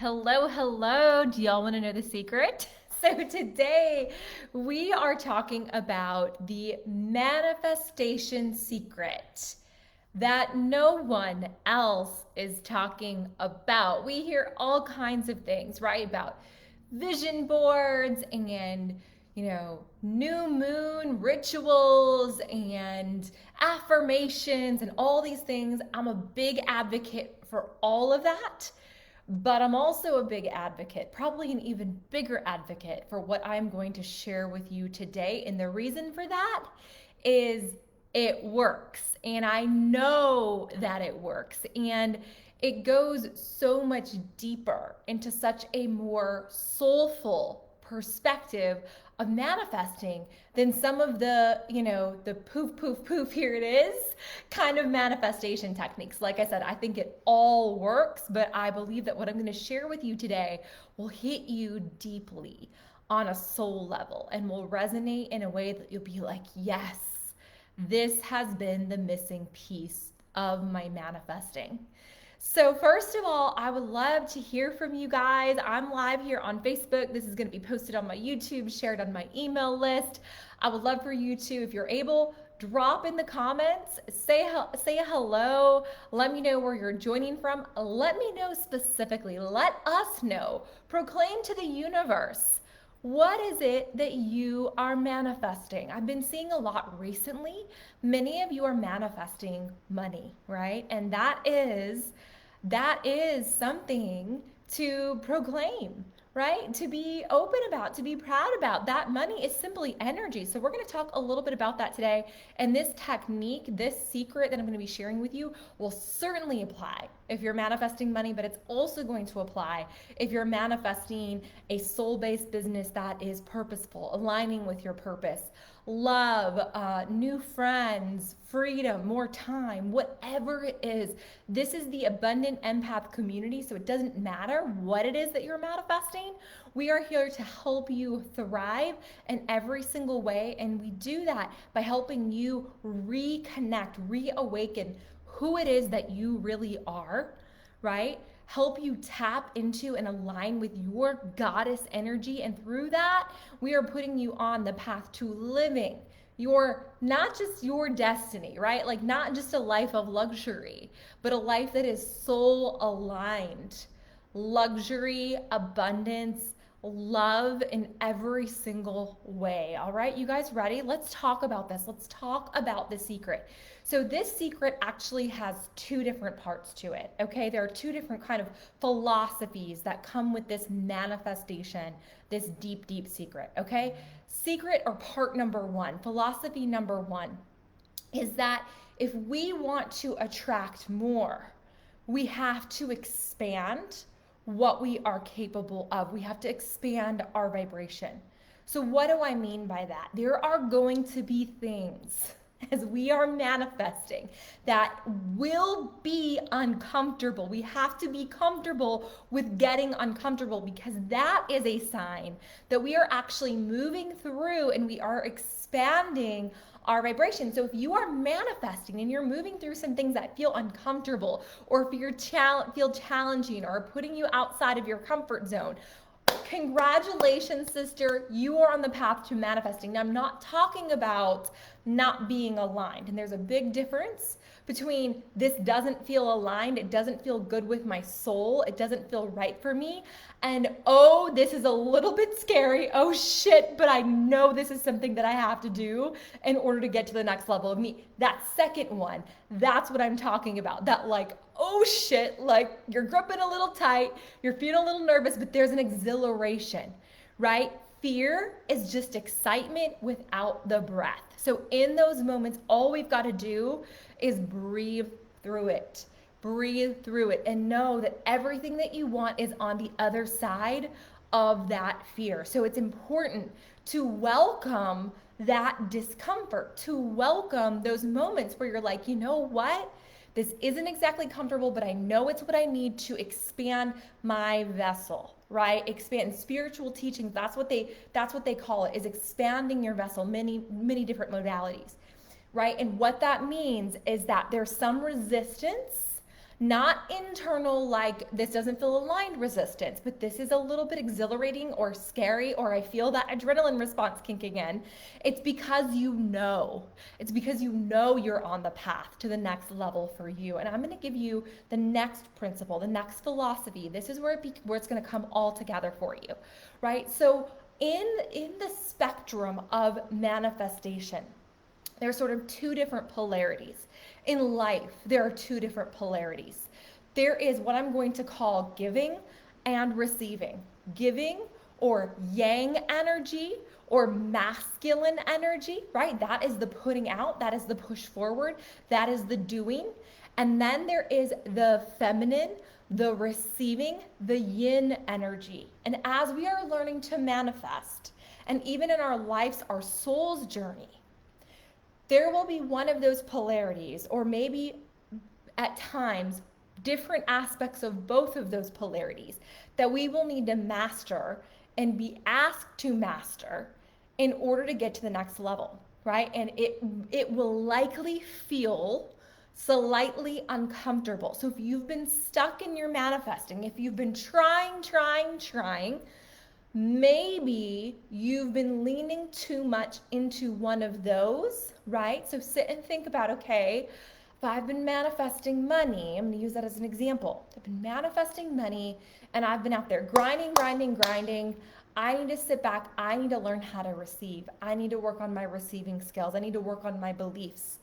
Hello, hello. Do y'all want to know the secret? So, today we are talking about the manifestation secret that no one else is talking about. We hear all kinds of things, right? About vision boards and, new moon rituals and affirmations and all these things. I'm a big advocate for all of that. But I'm also a big advocate, probably an even bigger advocate for what I'm going to share with you today. And the reason for that is it works. And I know that it works. And it goes so much deeper into such a more soulful perspective of manifesting than some of the poof, poof, poof, here it is kind of manifestation techniques. Like I said, I think it all works, but I believe that what I'm going to share with you today will hit you deeply on a soul level and will resonate in a way that you'll be like, yes, this has been the missing piece of my manifesting. So, first of all, I would love to hear from you guys. I'm live here on Facebook. This is going to be posted on my YouTube, shared on my email list. I would love for you to, if you're able, drop in the comments, say a hello, let me know where you're joining from. Let me know specifically. Let us know. Proclaim to the universe. What is it that you are manifesting? I've been seeing a lot recently. Many of you are manifesting money, right? And that is something to proclaim, right? To be open about, to be proud about. That money is simply energy. So we're going to talk a little bit about that today. And this technique, this secret that I'm going to be sharing with you will certainly apply if you're manifesting money, but it's also going to apply if you're manifesting a soul-based business that is purposeful, aligning with your purpose, love, new friends, freedom, more time, whatever it is. This is the abundant empath community, so it doesn't matter what it is that you're manifesting. We are here to help you thrive in every single way, and we do that by helping you reconnect, reawaken who it is that you really are, right? Help you tap into and align with your goddess energy. And through that, we are putting you on the path to living your, not just your destiny, right? Like not just a life of luxury, but a life that is soul aligned. Luxury, abundance, love in every single way. All right, you guys ready? Let's talk about this. Let's talk about the secret. So this secret actually has two different parts to it. Okay, there are two different kind of philosophies that come with this manifestation, this deep, deep secret. Okay, secret or part number one, philosophy number one is that if we want to attract more, we have to expand what we are capable of. We have to expand our vibration. So, what do I mean by that? There are going to be things as we are manifesting that will be uncomfortable. We have to be comfortable with getting uncomfortable because that is a sign that we are actually moving through and we are expanding our vibration. So if you are manifesting and you're moving through some things that feel uncomfortable, or if you feel challenging or putting you outside of your comfort zone, congratulations, sister. You are on the path to manifesting. Now, I'm not talking about not being aligned. And there's a big difference between this doesn't feel aligned, it doesn't feel good with my soul, it doesn't feel right for me, and oh, this is a little bit scary, oh shit, but I know this is something that I have to do in order to get to the next level of me. That second one, that's what I'm talking about. That like, oh shit, like you're gripping a little tight, you're feeling a little nervous, but there's an exhilaration, right? Fear is just excitement without the breath. So in those moments, all we've got to do is breathe through it. Breathe through it and know that everything that you want is on the other side of that fear. So it's important to welcome that discomfort, to welcome those moments where you're like, you know what? This isn't exactly comfortable, but I know it's what I need to expand my vessel, right? Expand spiritual teachings. That's what they call it, is expanding your vessel, many different modalities, right? And what that means is that there's some resistance, Not internal, like this doesn't feel aligned resistance, but this is a little bit exhilarating or scary, or I feel that adrenaline response kicking in. It's because you know. It's because you know you're on the path to the next level for you. And I'm going to give you the next principle, the next philosophy. This is where it's going to come all together for you, right? So in the spectrum of manifestation, there's sort of two different polarities. In life, there are two different polarities. There is what I'm going to call giving and receiving. Giving, or yang energy, or masculine energy, right? That is the putting out, that is the push forward, that is the doing. And then there is the feminine, the receiving, the yin energy. And as we are learning to manifest, and even in our lives, our soul's journey, there will be one of those polarities, or maybe at times different aspects of both of those polarities, that we will need to master and be asked to master in order to get to the next level, right? And it will likely feel slightly uncomfortable. So if you've been stuck in your manifesting, if you've been trying, maybe you've been leaning too much into one of those, right? So sit and think about, okay, if I've been manifesting money, I'm going to use that as an example. I've been manifesting money and I've been out there grinding. I need to sit back. I need to learn how to receive. I need to work on my receiving skills. I need to work on my beliefs.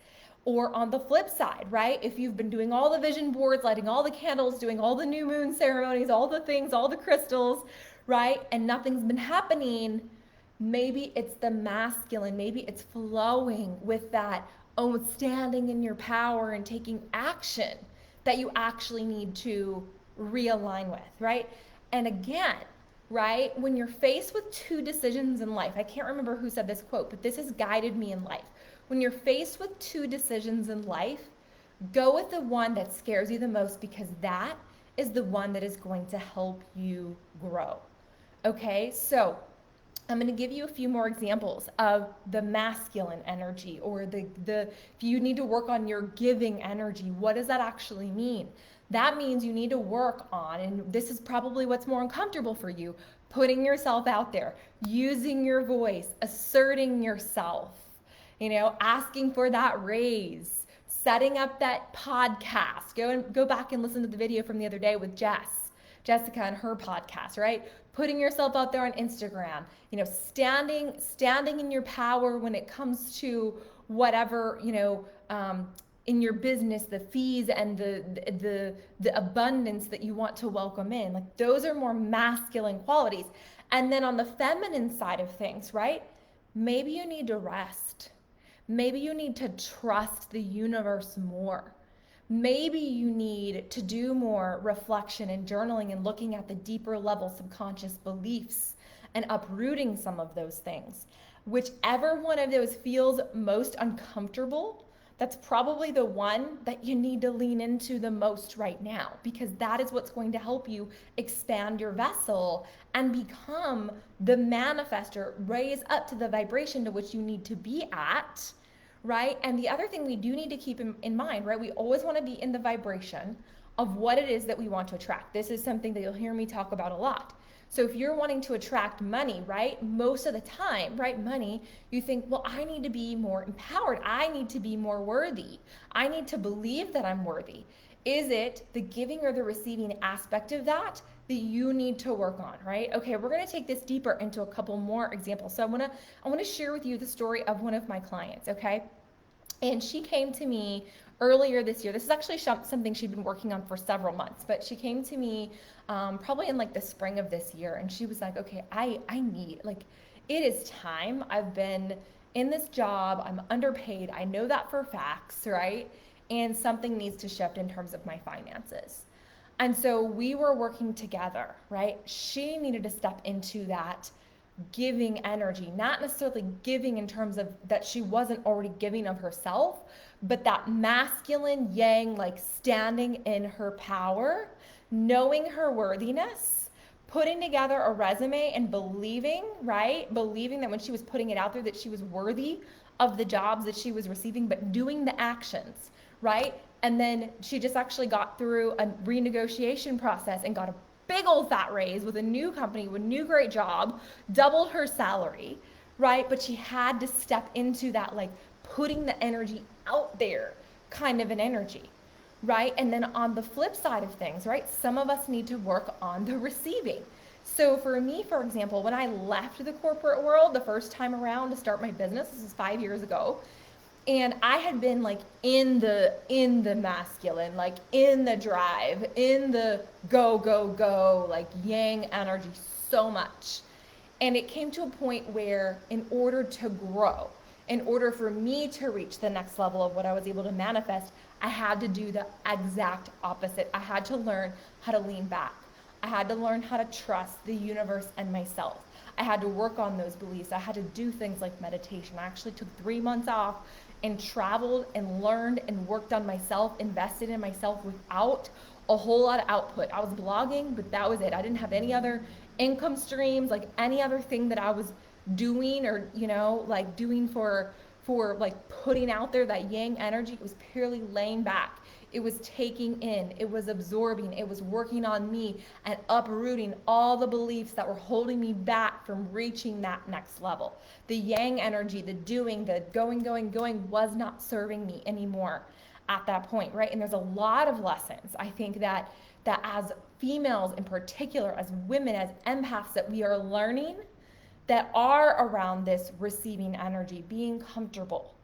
Or on the flip side, right? If you've been doing all the vision boards, lighting all the candles, doing all the new moon ceremonies, all the things, all the crystals, right? And nothing's been happening, maybe it's the masculine, maybe it's flowing with that, oh, standing in your power and taking action that you actually need to realign with, right? And again, right, when you're faced with two decisions in life, I can't remember who said this quote, but this has guided me in life. When you're faced with two decisions in life, go with the one that scares you the most, because that is the one that is going to help you grow. Okay, so I'm going to give you a few more examples of the masculine energy, or the if you need to work on your giving energy. What does that actually mean? That means you need to work on, and this is probably what's more uncomfortable for you, putting yourself out there, using your voice, asserting yourself, asking for that raise, setting up that podcast. Go back and listen to the video from the other day with Jessica and her podcast, right? Putting yourself out there on Instagram, standing in your power when it comes to whatever, in your business, the fees and the abundance that you want to welcome in. Like, those are more masculine qualities. And then on the feminine side of things, right? Maybe you need to rest. Maybe you need to trust the universe more. Maybe you need to do more reflection and journaling and looking at the deeper level subconscious beliefs and uprooting some of those things. Whichever one of those feels most uncomfortable, that's probably the one that you need to lean into the most right now, because that is what's going to help you expand your vessel and become the manifester, raise up to the vibration to which you need to be at, right? And the other thing we do need to keep in mind, right? We always want to be in the vibration of what it is that we want to attract. This is something that you'll hear me talk about a lot. So if you're wanting to attract money, right? Most of the time, right? Money, you think, well, I need to be more empowered. I need to be more worthy. I need to believe that I'm worthy. Is it the giving or the receiving aspect of that you need to work on, right? Okay, we're going to take this deeper into a couple more examples. So I want to share with you the story of one of my clients, okay? And she came to me earlier this year. This is actually something she'd been working on for several months, but she came to me probably in like the spring of this year, and she was like, okay, I need, like, it is time. I've been in this job. I'm underpaid. I know that for facts, right? And something needs to shift in terms of my finances. And so we were working together, right? She needed to step into that giving energy, not necessarily giving in terms of that she wasn't already giving of herself, but that masculine yang, like standing in her power, knowing her worthiness, putting together a resume and believing, right? Believing that when she was putting it out there that she was worthy of the jobs that she was receiving, but doing the actions, right? And then she just actually got through a renegotiation process and got a big old fat raise with a new company, with a new great job, doubled her salary, right? But she had to step into that, like putting the energy out there kind of an energy, right? And then on the flip side of things, right? Some of us need to work on the receiving. So for me, for example, when I left the corporate world the first time around to start my business, this is 5 years ago, and I had been like in the masculine, like in the drive, in the go go go, like yang energy so much. And it came to a point where in order to grow, in order for me to reach the next level of what I was able to manifest, I had to do the exact opposite. I had to learn how to lean back. I had to learn how to trust the universe and myself. I had to work on those beliefs. I had to do things like meditation. I actually took 3 months off and traveled and learned and worked on myself, invested in myself without a whole lot of output. I was blogging, but that was it. I didn't have any other income streams, like any other thing that I was doing or, like doing for like putting out there that yang energy. It was purely laying back. It was taking in, it was absorbing, it was working on me and uprooting all the beliefs that were holding me back from reaching that next level. The yang energy, the doing, the going, going, going was not serving me anymore at that point, right? And there's a lot of lessons, I think, that as females in particular, as women, as empaths, that we are learning that are around this receiving energy, being comfortable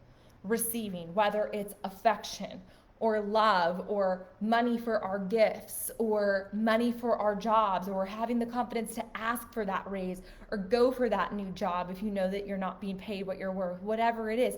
receiving, whether it's affection or love or money for our gifts or money for our jobs, or having the confidence to ask for that raise or go for that new job if you know that you're not being paid what you're worth, whatever it is.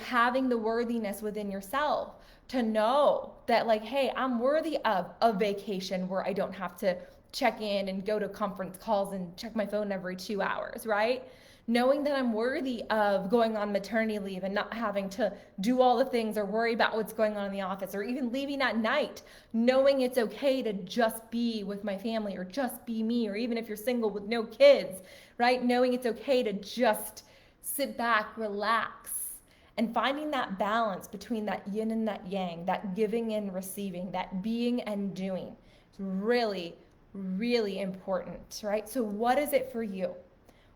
Having the worthiness within yourself to know that, like, hey, I'm worthy of a vacation where I don't have to check in and go to conference calls and check my phone every 2 hours, right? Knowing that I'm worthy of going on maternity leave and not having to do all the things or worry about what's going on in the office, or even leaving at night, knowing it's okay to just be with my family or just be me, or even if you're single with no kids, right? Knowing it's okay to just sit back, relax, and finding that balance between that yin and that yang, that giving and receiving, that being and doing. It's really, really important, right? So what is it for you?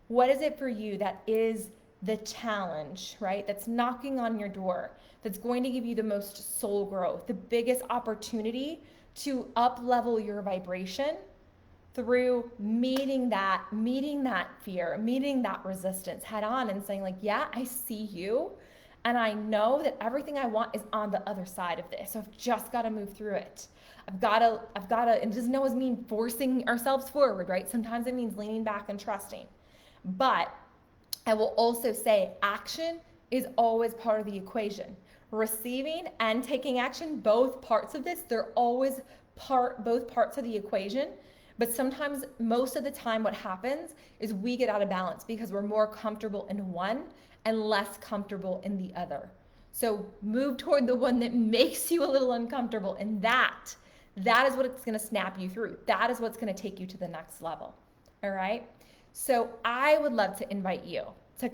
What is it for you that is the challenge, right? That's knocking on your door, that's going to give you the most soul growth, the biggest opportunity to up level your vibration through meeting that fear, meeting that resistance head on and saying, like, yeah, I see you. And I know that everything I want is on the other side of this. So I've just got to move through it. I've got to, and it doesn't always mean forcing ourselves forward, right? Sometimes it means leaning back and trusting. But I will also say action is always part of the equation. Receiving and taking action, both parts of this, they're always both parts of the equation. But sometimes, most of the time, what happens is we get out of balance because we're more comfortable in one and less comfortable in the other. So move toward the one that makes you a little uncomfortable, and that is what it's going to snap you through. That is what's going to take you to the next level. All right? So I would love to invite you to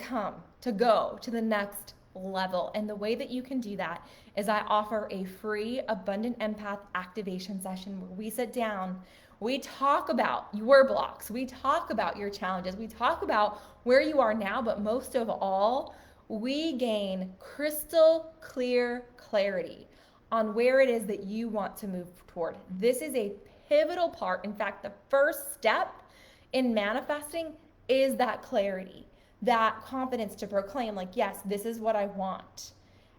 go to the next level. And the way that you can do that is I offer a free Abundant Empath activation session where we sit down, we talk about your blocks, we talk about your challenges, we talk about where you are now, but most of all, we gain crystal clear clarity on where it is that you want to move toward. This is a pivotal part. In fact, the first step in manifesting is that clarity, that confidence to proclaim, like, yes, this is what I want.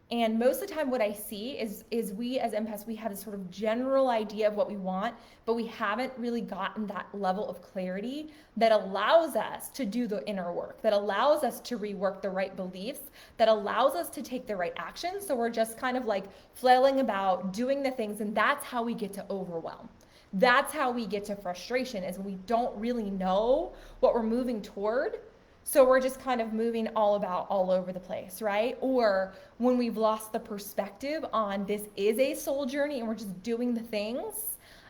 And most of the time what I see is we as empaths, we have this sort of general idea of what we want, but we haven't really gotten that level of clarity that allows us to do the inner work, that allows us to rework the right beliefs, that allows us to take the right action. So we're just kind of like flailing about doing the things, and that's how we get to overwhelm. That's how we get to frustration, is when we don't really know what we're moving toward. So we're just kind of moving all over the place, right? Or when we've lost the perspective on this is a soul journey and we're just doing the things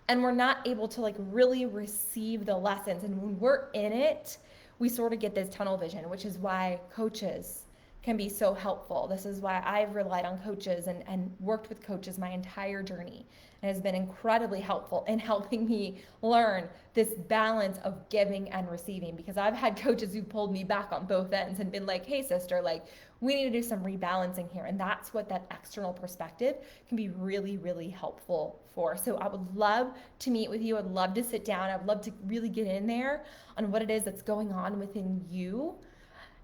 and we're not able to like really receive the lessons. And when we're in it, we sort of get this tunnel vision, which is why coaches can be so helpful. This is why I've relied on coaches and worked with coaches my entire journey. It has been incredibly helpful in helping me learn this balance of giving and receiving, because I've had coaches who pulled me back on both ends and been like, hey sister, like we need to do some rebalancing here. And that's what that external perspective can be really, really helpful for. So I would love to meet with you. I'd love to sit down. I'd love to really get in there on what it is that's going on within you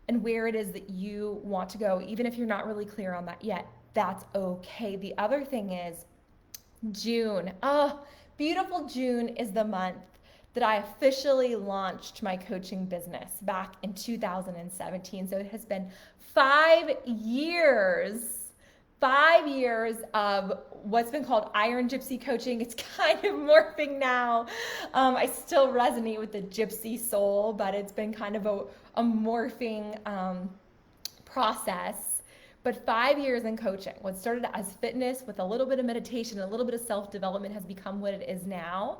and where it is that you want to go. Even if you're not really clear on that yet, that's okay. The other thing is June. Oh, beautiful June is the month that I officially launched my coaching business back in 2017. So it has been 5 years of what's been called Iron Gypsy coaching. It's kind of morphing now. I still resonate with the gypsy soul, but it's been kind of a morphing process. But 5 years in coaching, what started as fitness with a little bit of meditation, a little bit of self-development, has become what it is now,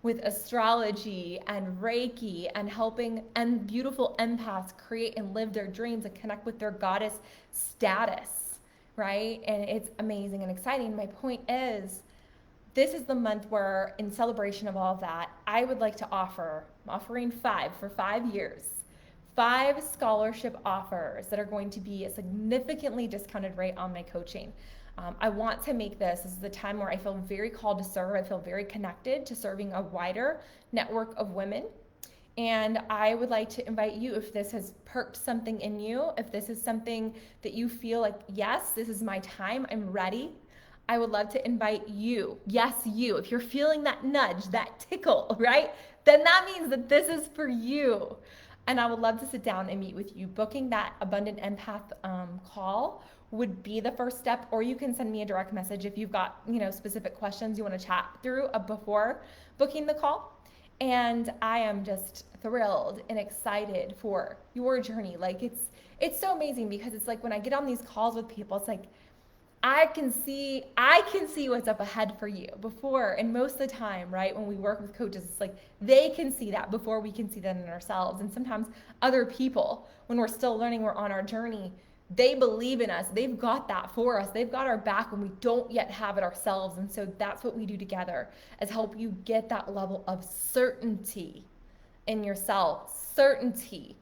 with astrology and Reiki and helping and beautiful empaths create and live their dreams and connect with their goddess status, right? And it's amazing and exciting. My point is, this is the month where, in celebration of all of that, I would like to I'm offering for 5 years, 5 scholarship offers that are going to be a significantly discounted rate on my coaching. I want to make this is the time where I feel very called to serve. I feel very connected to serving a wider network of women. And I would like to invite you, if this has perked something in you, if this is something that you feel like, yes, this is my time, I'm ready, I would love to invite you, yes, you. If you're feeling that nudge, that tickle, right? Then that means that this is for you. And I would love to sit down and meet with you. Booking that Abundant Empath call would be the first step, or you can send me a direct message if you've got, specific questions you want to chat through before booking the call. And I am just thrilled and excited for your journey. Like it's so amazing, because it's like when I get on these calls with people, it's like I can see what's up ahead for you before. And most of the time, right, when we work with coaches, it's like they can see that before we can see that in ourselves. And sometimes other people, when we're still learning, we're on our journey, they believe in us. They've got that for us. They've got our back when we don't yet have it ourselves. And so that's what we do together, is help you get that level of certainty in yourself, certainty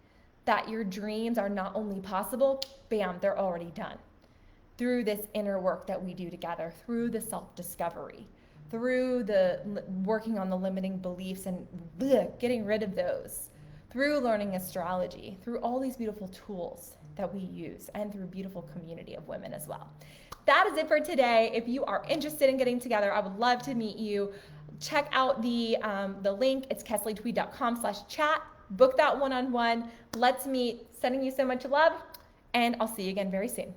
that your dreams are not only possible, bam, they're already done. Through this inner work that we do together, through the self-discovery, through the working on the limiting beliefs and getting rid of those, through learning astrology, through all these beautiful tools that we use, and through a beautiful community of women as well. That is it for today. If you are interested in getting together, I would love to meet you. Check out the link. It's kesleytweed.com/chat. Book that one-on-one. Let's meet. Sending you so much love, and I'll see you again very soon.